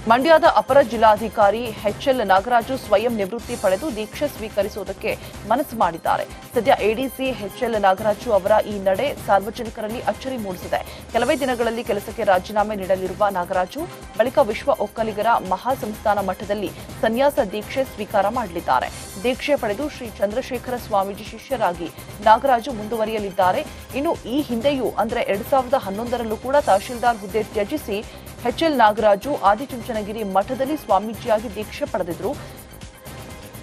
ಮಂಡ್ಯದ ಅಪರ ಜಿಲ್ಲಾಧಿಕಾರಿ ಎಚ್ಎಲ್ ನಾಗರಾಜು ಸ್ವಯಂ ನಿವೃತ್ತಿ ಪಡೆದು ದೀಕ್ಷೆ ಸ್ವೀಕರಿಸುವುದಕ್ಕೆ ಮನಸ್ಸು ಮಾಡಿದ್ದಾರೆ. ಸದ್ಯ ಎಡಿಸಿ ಎಚ್ಎಲ್ ನಾಗರಾಜು ಅವರ ಈ ನಡೆ ಸಾರ್ವಜನಿಕರಲ್ಲಿ ಅಚ್ಚರಿ ಮೂಡಿಸಿದೆ. ಕೆಲವೇ ದಿನಗಳಲ್ಲಿ ಕೆಲಸಕ್ಕೆ ರಾಜೀನಾಮೆ ನೀಡಲಿರುವ ನಾಗರಾಜು ಬಳಿಕ ವಿಶ್ವ ಒಕ್ಕಲಿಗರ ಮಹಾಸಂಸ್ಥಾನ ಮಠದಲ್ಲಿ ಸನ್ಯಾಸ ದೀಕ್ಷೆ ಸ್ವೀಕಾರ ಮಾಡಲಿದ್ದಾರೆ. ದೀಕ್ಷೆ ಪಡೆದು ಶ್ರೀ ಚಂದ್ರಶೇಖರ ಸ್ವಾಮೀಜಿ ಶಿಷ್ಯರಾಗಿ ನಾಗರಾಜು ಮುಂದುವರಿಯಲಿದ್ದಾರೆ. ಇನ್ನು ಈ ಹಿಂದೆಯೂ ಅಂದರೆ 2011ರಲ್ಲೂ ಕೂಡ ತಹಶೀಲ್ದಾರ್ ಹುದ್ದೆ ತ್ಯಜಿಸಿ ಎಚ್ಎಲ್ ನಾಗರಾಜು ಆದಿಚುಂಚನಗಿರಿ ಮಠದಲ್ಲಿ ಸ್ವಾಮೀಜಿಯಾಗಿ ದೀಕ್ಷೆ ಪಡೆದಿದ್ರು.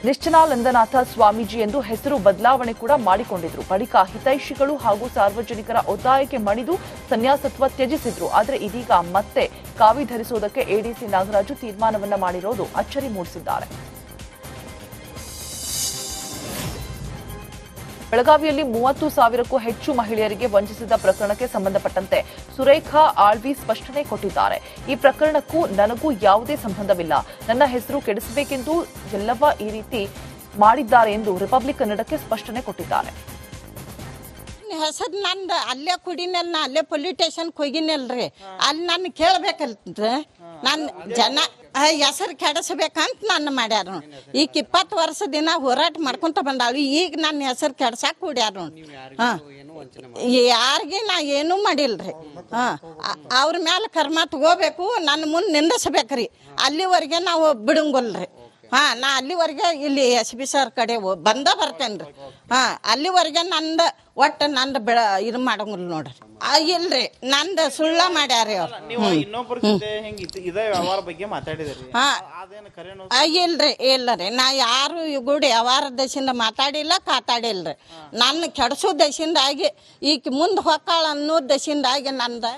ನಿಶ್ಚಲಾನಂದನಾಥ ಸ್ವಾಮೀಜಿ ಎಂದು ಹೆಸರು ಬದಲಾವಣೆ ಕೂಡ ಮಾಡಿಕೊಂಡಿದ್ರು. ಬಳಿಕ ಹಿತೈಷಿಗಳು ಹಾಗೂ ಸಾರ್ವಜನಿಕರ ಒತ್ತಾಯಕ್ಕೆ ಮಣಿದು ಸನ್ಯಾಸತ್ವ ತ್ಯಜಿಸಿದ್ರು. ಆದರೆ ಇದೀಗ ಮತ್ತೆ ಕಾವಿ ಧರಿಸುವುದಕ್ಕೆ ಎಡಿಸಿ ನಾಗರಾಜು ತೀರ್ಮಾನವನ್ನ ಮಾಡಿರೋದು ಅಚ್ಚರಿ ಮೂಡಿಸಿದ್ದಾರೆ. ಬೆಳಗಾವಿಯಲ್ಲಿ 30,000ಕ್ಕೂ ಹೆಚ್ಚು ಮಹಿಳೆಯರಿಗೆ ವಂಚಿಸಿದ ಪ್ರಕರಣಕ್ಕೆ ಸಂಬಂಧಪಟ್ಟಂತೆ ಸುರೇಖಾ ಆಳ್ವಿ ಸ್ಪಷ್ಟನೆ ಕೊಟ್ಟಿದ್ದಾರೆ. ಈ ಪ್ರಕರಣಕ್ಕೂ ನನಗೂ ಯಾವುದೇ ಸಂಬಂಧವಿಲ್ಲ. ನನ್ನ ಹೆಸರು ಕೆಡಿಸಬೇಕೆಂದು ಎಲ್ಲವ ಈ ರೀತಿ ಮಾಡಿದ್ದಾರೆ ಎಂದು ರಿಪಬ್ಲಿಕ್ ಕನ್ನಡಕ್ಕೆ ಸ್ಪಷ್ಟನೆ ಕೊಟ್ಟಿದ್ದಾರೆ. ಹೆಸರು ನಂದು ಅಲ್ಲೇ ಕುಡಿನಲ್ಲ, ಅಲ್ಲೇ ಪೊಲೀಸ್ ಸ್ಟೇಷನ್ಗೆ ಹೋಗಿನಲ್ರಿ, ಅಲ್ಲಿ ನಾನು ಕೇಳ್ಬೇಕಲ್ರಿ. ನನ್ನ ಜನ ಹೆಸರು ಕೆಡಿಸ್ಬೇಕಂತ ನನ್ನ ಮಾಡ್ಯಾರ. ಈಗ 20 ವರ್ಷ ಹೋರಾಟ ಮಾಡ್ಕೊಂತ ಬಂದಾಳು. ಈಗ ನನ್ನ ಹೆಸರು ಕೆಡ್ಸಾಕ್ ಕೂಡ್ಯಾರ. ಯಾರಿಗೆ ನಾ ಏನೂ ಮಾಡಿಲ್ರಿ. ಅವ್ರ ಮೇಲೆ ಕರ್ಮ ತಗೋಬೇಕು, ನನ್ನ ಮುಂದೆ ನಿಂದಿಸ್ಬೇಕ್ರಿ. ಅಲ್ಲಿವರೆಗೆ ನಾವು ಬಿಡಂಗಿಲ್ರಿ. ನಾ ಅಲ್ಲಿವರೆಗೆ ಇಲ್ಲಿ SP ಸರ್ ಕಡೆ ಬರ್ತೇನೆ ರೀ. ಅಲ್ಲಿವರೆಗೆ ನಂದು ಒಟ್ಟು ನಂದು ಇದು ಮಾಡಂಗಿಲ್ಲ ನೋಡ್ರಿ. ಇಲ್ರಿ, ನಂದು ಸುಳ್ಳ ಮಾಡ್ಯಾರಿ ಅವ್ರು. ಇಲ್ರಿ ಇಲ್ಲರಿ, ನಾ ಯಾರು ಗೂಡಿ ವ್ಯವಹಾರ ದೇಶದಿಂದ ಮಾತಾಡಿಲ್ಲ, ಕಾತಾಡಿಲ್ರಿ. ನನ್ನ ಕೆಡ್ಸೋ ದೇಶದಿಂದಾಗಿ ಈಗ ಮುಂದೆ ಹೊಕ್ಕಾಳ ಅನ್ನೋ ದೇಶದಿಂದಾಗಿ ನಂದು.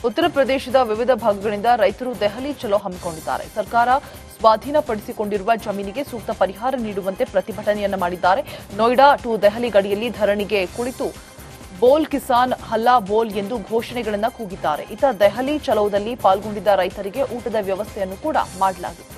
ಉತ್ತರ ಪ್ರದೇಶದ ವಿವಿಧ ಭಾಗಗಳಿಂದ ರೈತರು ದೆಹಲಿ ಚಲೋ ಹಮ್ಮಿಕೊಂಡಿದ್ದಾರೆ. ಸರ್ಕಾರ ಸ್ವಾಧೀನಪಡಿಸಿಕೊಂಡಿರುವ ಜಮೀನಿಗೆ ಸೂಕ್ತ ಪರಿಹಾರ ನೀಡುವಂತೆ ಪ್ರತಿಭಟನೆಯನ್ನ ಮಾಡಿದ್ದಾರೆ. ನೋಯ್ಡಾ ಟು ದೆಹಲಿ ಗಡಿಯಲ್ಲಿ ಧರಣಿಗೆ ಕುಳಿತು ಬೋಲ್ ಕಿಸಾನ್ ಹಲ್ಲಾ ಬೋಲ್ ಎಂದು ಘೋಷಣೆಗಳನ್ನು ಕೂಗಿದ್ದಾರೆ. ಇತ್ತ ದೆಹಲಿ ಚಲೋದಲ್ಲಿ ಪಾಲ್ಗೊಂಡಿದ್ದ ರೈತರಿಗೆ ಊಟದ ವ್ಯವಸ್ಥೆಯನ್ನು ಕೂಡ ಮಾಡಲಾಗಿತ್ತು.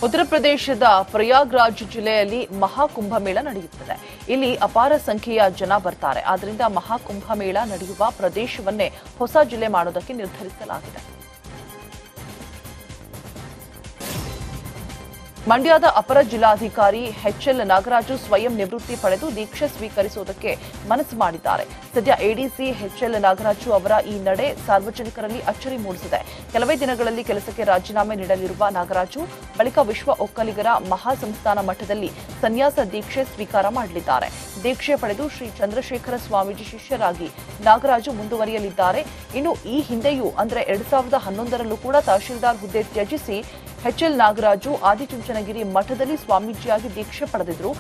ಉತ್ತರ ಪ್ರದೇಶದ ಪ್ರಯಾಗ್ರಾಜ್ ಜಿಲ್ಲೆಯಲ್ಲಿ ಮಹಾಕುಂಭಮೇಳ ನಡೆಯುತ್ತದೆ. ಇಲ್ಲಿ ಅಪಾರ ಸಂಖ್ಯೆಯ ಜನ ಬರ್ತಾರೆ. ಆದ್ದರಿಂದ ಮಹಾಕುಂಭಮೇಳ ನಡೆಯುವ ಪ್ರದೇಶವನ್ನೇ ಹೊಸ ಜಿಲ್ಲೆ ಮಾಡೋದಕ್ಕೆ ನಿರ್ಧರಿಸಲಾಗಿದೆ. ಮಂಡ್ಯದ ಅಪರ ಜಿಲ್ಲಾಧಿಕಾರಿ ಎಚ್ಎಲ್ ನಾಗರಾಜು ಸ್ವಯಂ ನಿವೃತ್ತಿ ಪಡೆದು ದೀಕ್ಷೆ ಸ್ವೀಕರಿಸುವುದಕ್ಕೆ ಮನಸ್ಸು ಮಾಡಿದ್ದಾರೆ. ಸದ್ಯ ಎಡಿಸಿ ಎಚ್ಎಲ್ ನಾಗರಾಜು ಅವರ ಈ ನಡೆ ಸಾರ್ವಜನಿಕರಲ್ಲಿ ಅಚ್ಚರಿ ಮೂಡಿಸಿದೆ. ಕೆಲವೇ ದಿನಗಳಲ್ಲಿ ಕೆಲಸಕ್ಕೆ ರಾಜೀನಾಮೆ ನೀಡಲಿರುವ ನಾಗರಾಜು ಬಳಿಕ ವಿಶ್ವ ಒಕ್ಕಲಿಗರ ಮಹಾಸಂಸ್ಥಾನ ಮಠದಲ್ಲಿ ಸನ್ಯಾಸ ದೀಕ್ಷೆ ಸ್ವೀಕಾರ ಮಾಡಲಿದ್ದಾರೆ. ದೀಕ್ಷೆ ಪಡೆದು ಶ್ರೀ ಚಂದ್ರಶೇಖರ ಸ್ವಾಮೀಜಿ ಶಿಷ್ಯರಾಗಿ ನಾಗರಾಜು ಮುಂದುವರಿಯಲಿದ್ದಾರೆ. ಇನ್ನು ಈ ಹಿಂದೆಯೂ ಅಂದರೆ 2011ರಲ್ಲೂ ಕೂಡ ತಹಶೀಲ್ದಾರ್ ಹುದ್ದೆ ತ್ಯಜಿಸಿ ಎಚ್ಎಲ್ ನಾಗರಾಜು ಆದಿಚುಂಚನಗಿರಿ ಮಠದಲ್ಲಿ ಸ್ವಾಮೀಜಿಯಾಗಿ ದೀಕ್ಷೆ ಪಡೆದಿದ್ರು.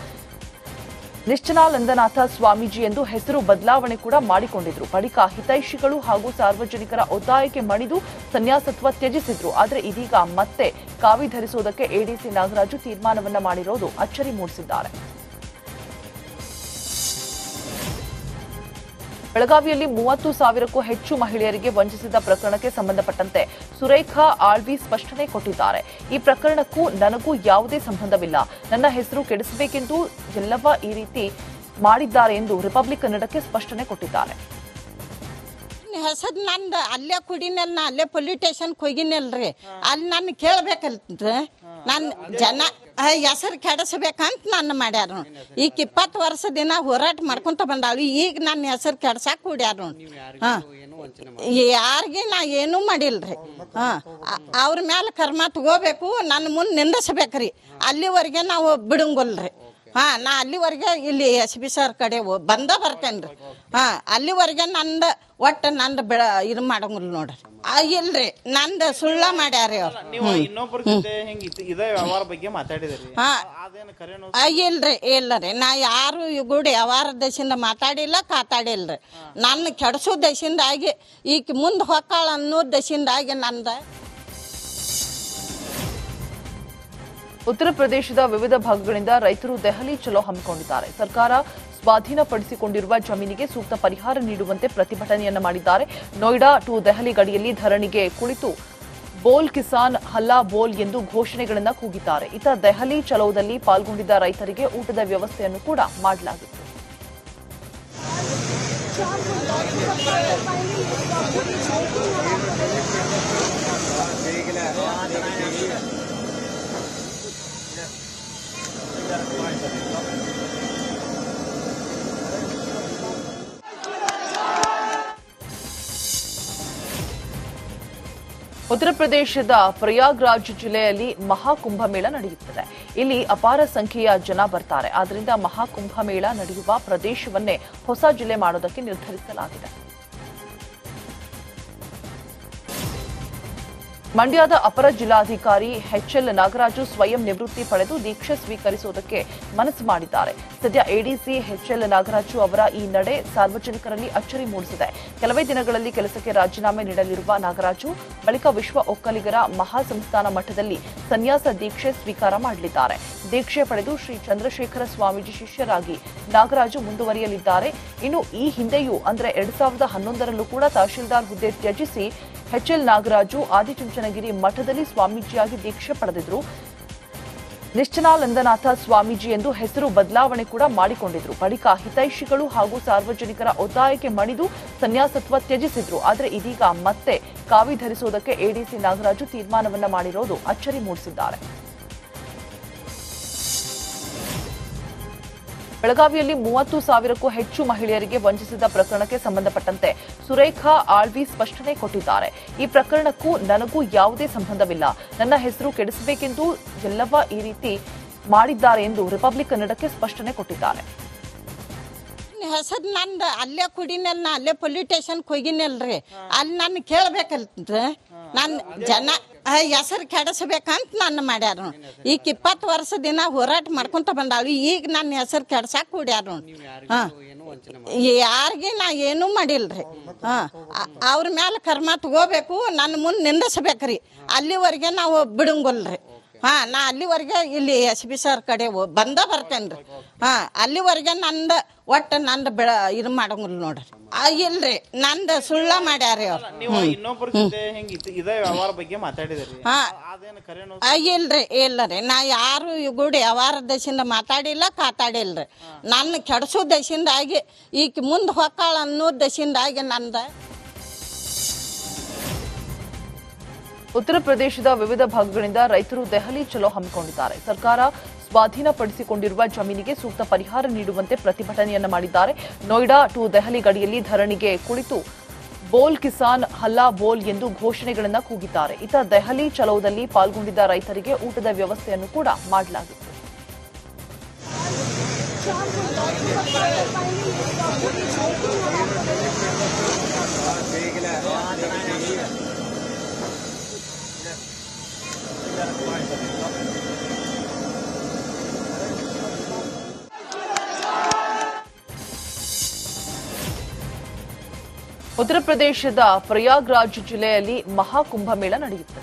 ನಿಶ್ಚಲಾನಂದನಾಥ ಸ್ವಾಮೀಜಿ ಎಂದು ಹೆಸರು ಬದಲಾವಣೆ ಕೂಡ ಮಾಡಿಕೊಂಡಿದ್ರು. ಬಳಿಕ ಹಿತೈಷಿಗಳು ಹಾಗೂ ಸಾರ್ವಜನಿಕರ ಒತ್ತಾಯಕ್ಕೆ ಮಣಿದು ಸನ್ಯಾಸತ್ವ ತ್ಯಜಿಸಿದ್ರು. ಆದರೆ ಇದೀಗ ಮತ್ತೆ ಕಾವಿ ಧರಿಸುವುದಕ್ಕೆ ಎಡಿಸಿ ನಾಗರಾಜು ತೀರ್ಮಾನವನ್ನ ಮಾಡಿರೋದು ಅಚ್ಚರಿ ಮೂಡಿಸಿದ್ದಾರೆ. ಬೆಳಗಾವಿಯಲ್ಲಿ 30,000ಕ್ಕೂ ಹೆಚ್ಚು ಮಹಿಳೆಯರಿಗೆ ವಂಚಿಸಿದ ಪ್ರಕರಣಕ್ಕೆ ಸಂಬಂಧಪಟ್ಟಂತೆ ಸುರೇಖಾ ಆಳ್ವಿ ಸ್ಪಷ್ಟನೆ ಕೊಟ್ಟಿದ್ದಾರೆ. ಈ ಪ್ರಕರಣಕ್ಕೂ ನನಗೂ ಯಾವುದೇ ಸಂಬಂಧವಿಲ್ಲ. ನನ್ನ ಹೆಸರು ಕೆಡಿಸಬೇಕೆಂದು ಎಲ್ಲವ ಈ ರೀತಿ ಮಾಡಿದ್ದಾರೆ ಎಂದು ರಿಪಬ್ಲಿಕ್ ಕನ್ನಡಕ್ಕೆ ಸ್ಪಷ್ಟನೆ ಕೊಟ್ಟಿದ್ದಾರೆ. ಹೆಸರು ನಂದು ಅಲ್ಲೇ ಕುಡಿನಲ್ಲ, ಅಲ್ಲೇ ಪೊಲೀಸ್ ಸ್ಟೇಷನ್ಗೆ ಹೋಗಿನಲ್ರಿ, ಅಲ್ಲಿ ನಾನು ಕೇಳ್ಬೇಕಲ್ರಿ. ನನ್ನ ಜನ ಹೆಸರು ಕೆಡಿಸ್ಬೇಕಂತ ನನ್ನ ಮಾಡ್ಯಾರ. ಈಗ 20 ವರ್ಷ ಹೋರಾಟ ಮಾಡ್ಕೊಂತ ಬಂದಾಳು. ಈಗ ನನ್ನ ಹೆಸರು ಕೆಡ್ಸಾಕ್ ಕೂಡ್ಯಾರ. ಯಾರಿಗೆ ನಾ ಏನೂ ಮಾಡಿಲ್ರಿ. ಅವ್ರ ಮೇಲೆ ಕರ್ಮ ತಗೋಬೇಕು, ನನ್ನ ಮುಂದೆ ನಿಂದಿಸ್ಬೇಕ್ರಿ. ಅಲ್ಲಿವರೆಗೆ ನಾವು ಬಿಡಂಗಿಲ್ರಿ. ನಾ ಅಲ್ಲಿವರೆಗೆ ಇಲ್ಲಿ SP ಸರ್ ಕಡೆ ಬರ್ತೇನೆ ರೀ. ಅಲ್ಲಿವರೆಗೆ ನಂದು ಒಟ್ಟು ನಂದು ಇದು ಮಾಡಂಗಿಲ್ಲ ನೋಡ್ರಿ. ಇಲ್ರಿ, ನಂದು ಸುಳ್ಳ ಮಾಡ್ಯಾರಿ ಅವ್ರು. ಇಲ್ರಿ ಇಲ್ಲರಿ, ನಾ ಯಾರು ಗೂಡಿ ವ್ಯವಹಾರ ದೇಶದಿಂದ ಮಾತಾಡಿಲ್ಲ, ಕಾತಾಡಿಲ್ರಿ. ನನ್ನ ಕೆಡ್ಸೋ ದೇಶದಿಂದಾಗಿ ಈಗ ಮುಂದೆ ಹೊಕ್ಕಾಳ ಅನ್ನೋ ದೇಶದಿಂದಾಗಿ ನಂದು. ಉತ್ತರ ಪ್ರದೇಶದ ವಿವಿಧ ಭಾಗಗಳಿಂದ ರೈತರು ದೆಹಲಿ ಚಲೋ ಹಮ್ಮಿಕೊಂಡಿದ್ದಾರೆ. ಸರ್ಕಾರ ಸ್ವಾಧೀನಪಡಿಸಿಕೊಂಡಿರುವ ಜಮೀನಿಗೆ ಸೂಕ್ತ ಪರಿಹಾರ ನೀಡುವಂತೆ ಪ್ರತಿಭಟನೆಯನ್ನ ಮಾಡಿದ್ದಾರೆ. ನೋಯ್ಡಾ ಟು ದೆಹಲಿ ಗಡಿಯಲ್ಲಿ ಧರಣಿಗೆ ಕುಳಿತು ಬೋಲ್ ಕಿಸಾನ್ ಹಲ್ಲಾ ಬೋಲ್ ಎಂದು ಘೋಷಣೆಗಳನ್ನು ಕೂಗಿದ್ದಾರೆ. ಇತ್ತ ದೆಹಲಿ ಚಲೋದಲ್ಲಿ ಪಾಲ್ಗೊಂಡಿದ್ದ ರೈತರಿಗೆ ಊಟದ ವ್ಯವಸ್ಥೆಯನ್ನು ಕೂಡ ಮಾಡಲಾಗಿತ್ತು. ಉತ್ತರ ಪ್ರದೇಶದ ಪ್ರಯಾಗ್ರಾಜ್ ಜಿಲ್ಲೆಯಲ್ಲಿ ಮಹಾಕುಂಭಮೇಳ ನಡೆಯುತ್ತದೆ. ಇಲ್ಲಿ ಅಪಾರ ಸಂಖ್ಯೆಯ ಜನ ಬರ್ತಾರೆ. ಆದ್ದರಿಂದ ಮಹಾಕುಂಭಮೇಳ ನಡೆಯುವ ಪ್ರದೇಶವನ್ನೇ ಹೊಸ ಜಿಲ್ಲೆ ಮಾಡೋದಕ್ಕೆ ನಿರ್ಧರಿಸಲಾಗಿದೆ. ಮಂಡ್ಯದ ಅಪರ ಜಿಲ್ಲಾಧಿಕಾರಿ ಎಚ್ಎಲ್ ನಾಗರಾಜು ಸ್ವಯಂ ನಿವೃತ್ತಿ ಪಡೆದು ದೀಕ್ಷೆ ಸ್ವೀಕರಿಸುವುದಕ್ಕೆ ಮನಸ್ಸು ಮಾಡಿದ್ದಾರೆ. ಸದ್ಯ ಎಡಿಸಿ ಎಚ್ಎಲ್ ನಾಗರಾಜು ಅವರ ಈ ನಡೆ ಸಾರ್ವಜನಿಕರಲ್ಲಿ ಅಚ್ಚರಿ ಮೂಡಿಸಿದೆ. ಕೆಲವೇ ದಿನಗಳಲ್ಲಿ ಕೆಲಸಕ್ಕೆ ರಾಜೀನಾಮೆ ನೀಡಲಿರುವ ನಾಗರಾಜು ಬಳಿಕ ವಿಶ್ವ ಒಕ್ಕಲಿಗರ ಮಹಾಸಂಸ್ಥಾನ ಮಠದಲ್ಲಿ ಸನ್ಯಾಸ ದೀಕ್ಷೆ ಸ್ವೀಕಾರ ಮಾಡಲಿದ್ದಾರೆ. ದೀಕ್ಷೆ ಪಡೆದು ಶ್ರೀ ಚಂದ್ರಶೇಖರ ಸ್ವಾಮೀಜಿ ಶಿಷ್ಯರಾಗಿ ನಾಗರಾಜು ಮುಂದುವರಿಯಲಿದ್ದಾರೆ. ಇನ್ನು ಈ ಹಿಂದೆಯೂ ಅಂದರೆ 2011ರಲ್ಲೂ ಕೂಡ ತಹಶೀಲ್ದಾರ್ ಹುದ್ದೆ ತ್ಯಜಿಸಿ ಎಚ್ಎಲ್ ನಾಗರಾಜು ಆದಿಚುಂಚನಗಿರಿ ಮಠದಲ್ಲಿ ಸ್ವಾಮೀಜಿಯಾಗಿ ದೀಕ್ಷೆ ಪಡೆದಿದ್ರು. ನಿಶ್ಚಲಾನಂದನಾಥ ಸ್ವಾಮೀಜಿ ಎಂದು ಹೆಸರು ಬದಲಾವಣೆ ಕೂಡ ಮಾಡಿಕೊಂಡಿದ್ರು. ಬಳಿಕ ಹಿತೈಷಿಗಳು ಹಾಗೂ ಸಾರ್ವಜನಿಕರ ಒತ್ತಾಯಕ್ಕೆ ಮಣಿದು ಸನ್ಯಾಸತ್ವ ತ್ಯಜಿಸಿದ್ರು. ಆದರೆ ಇದೀಗ ಮತ್ತೆ ಕಾವಿ ಧರಿಸುವುದಕ್ಕೆ ಎಡಿಸಿ ನಾಗರಾಜು ತೀರ್ಮಾನವನ್ನ ಮಾಡಿರೋದು ಅಚ್ಚರಿ ಮೂಡಿಸಿದ್ದಾರೆ. ಬೆಳಗಾವಿಯಲ್ಲಿ 30,000ಕ್ಕೂ ಹೆಚ್ಚು ಮಹಿಳೆಯರಿಗೆ ವಂಚಿಸಿದ ಪ್ರಕರಣಕ್ಕೆ ಸಂಬಂಧಪಟ್ಟಂತೆ ಸುರೇಖಾ ಆಳ್ವಿ ಸ್ಪಷ್ಟನೆ ಕೊಟ್ಟಿದ್ದಾರೆ. ಈ ಪ್ರಕರಣಕ್ಕೂ ನನಗೂ ಯಾವುದೇ ಸಂಬಂಧವಿಲ್ಲ. ನನ್ನ ಹೆಸರು ಕೆಡಿಸಬೇಕೆಂದು ಎಲ್ಲವ ಈ ರೀತಿ ಮಾಡಿದ್ದಾರೆ ಎಂದು ರಿಪಬ್ಲಿಕ್ ಕನ್ನಡಕ್ಕೆ ಸ್ಪಷ್ಟನೆ ಕೊಟ್ಟಿದ್ದಾರೆ. ಹೆಸರು ನಂದು ಅಲ್ಲೇ ಕುಡಿನಲ್ ನಾ ಅಲ್ಲೇ ಪೊಲೀಸ್ ಸ್ಟೇಷನ್ಗೆ ಹೋಗಿನಲ್ರಿ. ಅಲ್ಲಿ ನನ್ನ ಕೇಳ್ಬೇಕಲ್ರಿ. ನನ್ನ ಜನ ಹೆಸರು ಕೆಡಿಸ್ಬೇಕಂತ ನನ್ನ ಮಾಡ್ಯಾರ. ಈಗ 20 ವರ್ಷದಿಂದ ಹೋರಾಟ ಮಾಡ್ಕೊಂತ ಬಂದಾಳು. ಈಗ ನನ್ನ ಹೆಸರು ಕೆಡ್ಸಾಕ್ ಕೂಡ್ಯಾರ. ಯಾರಿಗೆ ನಾ ಏನೂ ಮಾಡಿಲ್ರಿ. ಅವ್ರ ಮೇಲೆ ಕರ್ಮ ತಗೋಬೇಕು, ನನ್ನ ಮುಂದೆ ನಿಂದಿಸ್ಬೇಕ್ರಿ. ಅಲ್ಲಿವರೆಗೆ ನಾವು ಬಿಡಂಗೊಲ್ರಿ. ನಾ ಅಲ್ಲಿವರೆಗೆ ಇಲ್ಲಿ SP ಸರ್ ಕಡೆ ಬರ್ತೇನೆ ರೀ. ಅಲ್ಲಿವರೆಗೆ ನಂದು ಒಟ್ಟು ನಂದು ಇದು ಮಾಡಂಗಿಲ್ಲ ನೋಡ್ರಿ. ಇಲ್ರಿ, ನಂದು ಸುಳ್ಳ ಮಾಡ್ಯಾರ ಅವ್ರು. ಇಲ್ರಿ ಇಲ್ಲರಿ, ನಾ ಯಾರು ಕೂಡ ವ್ಯವಹಾರ ದಶಿಂದ ಮಾತಾಡಿಲ್ಲ, ಕಾತಾಡಿಲ್ರಿ. ನನ್ನ ಕೆಡ್ಸೋ ದಶಿಂದಾಗಿ ಈಗ ಮುಂದೆ ಹೊಕ್ಕಾಳ ಅನ್ನೋ ದಶಿಂದಾಗಿ ನಂದು. ಉತ್ತರ ಪ್ರದೇಶದ ವಿವಿಧ ಭಾಗಗಳಿಂದ ರೈತರು ದೆಹಲಿ ಚಲೋ ಹಮ್ಮಿಕೊಂಡಿದ್ದಾರೆ. ಸರ್ಕಾರ ಸ್ವಾಧೀನಪಡಿಸಿಕೊಂಡಿರುವ ಜಮೀನಿಗೆ ಸೂಕ್ತ ಪರಿಹಾರ ನೀಡುವಂತೆ ಪ್ರತಿಭಟನೆಯನ್ನ ಮಾಡಿದ್ದಾರೆ. ನೋಯ್ಡಾ ಟು ದೆಹಲಿ ಗಡಿಯಲ್ಲಿ ಧರಣಿಗೆ ಕುಳಿತು ಬೋಲ್ ಕಿಸಾನ್ ಹಲ್ಲಾ ಬೋಲ್ ಎಂದು ಘೋಷಣೆಗಳನ್ನು ಕೂಗಿದ್ದಾರೆ. ಇತ್ತ ದೆಹಲಿ ಚಲೋದಲ್ಲಿ ಪಾಲ್ಗೊಂಡಿದ್ದ ರೈತರಿಗೆ ಊಟದ ವ್ಯವಸ್ಥೆಯನ್ನು ಕೂಡ ಮಾಡಲಾಗಿತ್ತು. ಉತ್ತರ ಪ್ರದೇಶದ ಪ್ರಯಾಗ್ರಾಜ್ ಜಿಲ್ಲೆಯಲ್ಲಿ ಮಹಾಕುಂಭಮೇಳ ನಡೆಯುತ್ತದೆ.